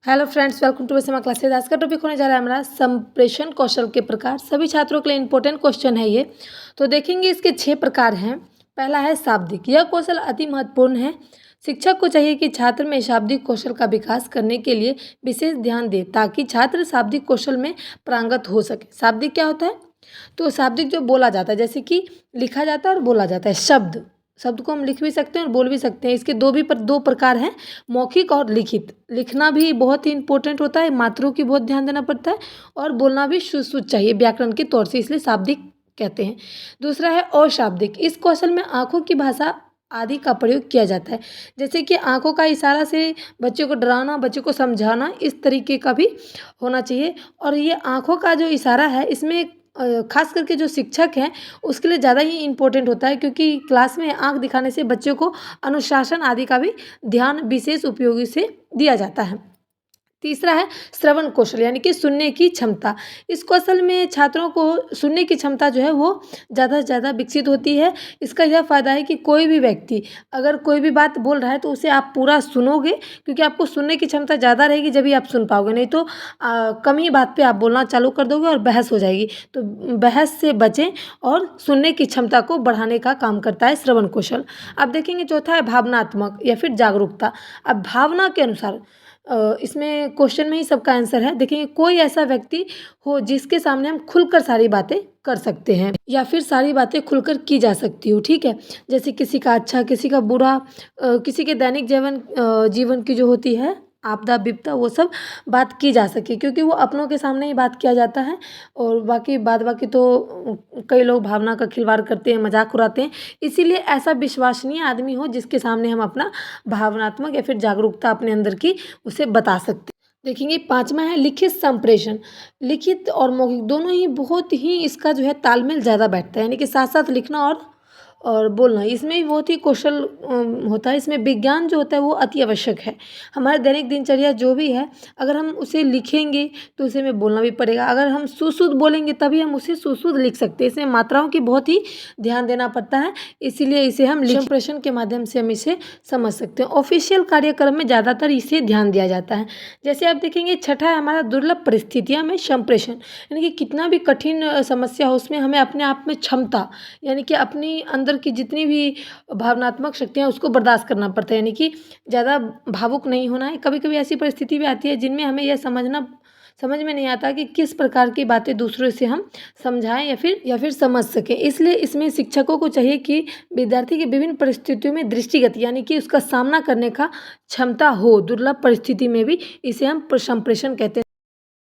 Hello friends, welcome to Vesma classes. आज का topic होने जा रहा है हमारा संप्रेषण कौशल के प्रकार। सभी छात्रों के लिए इंपॉर्टेंट क्वेश्चन है ये। तो देखेंगे इसके 6 प्रकार हैं। पहला है शाब्दिक। यह कौशल अति महत्वपूर्ण है। शिक्षक को चाहिए कि छात्र में शाब्दिक कौशल का विकास करने के लिए विशेष ध्यान दे ताकि छात्र शाब्दिक कौशल में पारंगत हो सके। शाब्दिक क्या होता है? तो शाब्दिक जो बोला जाता है, जैसे कि लिखा जाता है और बोला जाता है। शब्द को हम लिख भी सकते हैं और बोल भी सकते हैं। इसके दो प्रकार हैं, मौखिक और लिखित। लिखना भी बहुत ही इंपॉर्टेंट होता है, मात्रों की बहुत ध्यान देना पड़ता है, और बोलना भी शुद्ध चाहिए व्याकरण के तौर से, इसलिए शाब्दिक कहते हैं। दूसरा है अशाब्दिक। इस कौशल में आंखों की भाषा आदि का प्रयोग किया जाता है, जैसे कि आंखों का इशारा से बच्चे को डराना, बच्चे को समझाना, इस तरीके का भी होना चाहिए। और ये आंखों का जो इशारा है, इसमें खास करके जो शिक्षक हैं उसके लिए ज़्यादा ही इम्पोर्टेंट होता है, क्योंकि क्लास में आंख दिखाने से बच्चों को अनुशासन आदि का भी ध्यान विशेष उपयोगी से दिया जाता है। तीसरा है श्रवण कौशल, यानी कि सुनने की क्षमता। इस कौशल में छात्रों को सुनने की क्षमता जो है वो ज़्यादा से ज़्यादा विकसित होती है। इसका यह फ़ायदा है कि कोई भी व्यक्ति अगर कोई भी बात बोल रहा है तो उसे आप पूरा सुनोगे, क्योंकि आपको सुनने की क्षमता ज़्यादा रहेगी, जब भी आप सुन पाओगे। नहीं तो कम ही बात पे आप बोलना चालू कर दोगे और बहस हो जाएगी। तो बहस से बचें और सुनने की क्षमता को बढ़ाने का काम करता है श्रवण कौशल। अब देखेंगे चौथा है भावनात्मक या फिर जागरूकता। अब भावना के अनुसार इसमें क्वेश्चन में ही सबका आंसर है। देखिए, कोई ऐसा व्यक्ति हो जिसके सामने हम खुलकर सारी बातें कर सकते हैं, या फिर सारी बातें खुलकर की जा सकती हो। ठीक है, जैसे किसी का अच्छा, किसी का बुरा, किसी के दैनिक जीवन की जो होती है आपदा विपदा, वो सब बात की जा सके, क्योंकि वो अपनों के सामने ही बात किया जाता है। और बाकी तो कई लोग भावना का खिलवाड़ करते हैं, मजाक उड़ाते हैं। इसीलिए ऐसा विश्वसनीय आदमी हो जिसके सामने हम अपना भावनात्मक या फिर जागरूकता अपने अंदर की उसे बता सकते हैं। देखेंगे पांचवा है लिखित संप्रेषण। लिखित और मौखिक दोनों ही बहुत ही इसका जो है तालमेल ज़्यादा बैठता है, यानी कि साथ साथ लिखना और बोलना, इसमें भी बहुत ही कौशल होता है। इसमें विज्ञान जो होता है वो अति आवश्यक है। हमारे दैनिक दिनचर्या जो भी है, अगर हम उसे लिखेंगे तो उसे हमें बोलना भी पड़ेगा। अगर हम सुश्रुत बोलेंगे तभी हम उसे सुश्रुत लिख सकते हैं। इसमें मात्राओं की बहुत ही ध्यान देना पड़ता है, इसीलिए इसे हम संप्रेषण के माध्यम से हम इसे समझ सकते हैं। ऑफिशियल कार्यक्रम में ज़्यादातर इसे ध्यान दिया जाता है। जैसे आप देखेंगे छठा है हमारा दुर्लभ परिस्थितियाँ में संप्रेषण, यानी कि कितना भी कठिन समस्या हो उसमें हमें अपने आप में क्षमता, यानी कि अपनी अंदर की जितनी भी भावनात्मक शक्तियाँ उसको बर्दाश्त करना पड़ता है, यानी कि ज़्यादा भावुक नहीं होना है। कभी कभी ऐसी परिस्थिति भी आती है जिनमें हमें यह समझ में नहीं आता कि किस प्रकार की बातें दूसरों से हम समझाएं या फिर समझ सकें। इसलिए इसमें शिक्षकों को चाहिए कि विद्यार्थी की विभिन्न परिस्थितियों में दृष्टिगत, यानी कि उसका सामना करने का क्षमता हो। दुर्लभ परिस्थिति में भी इसे हम संप्रेषण कहते हैं।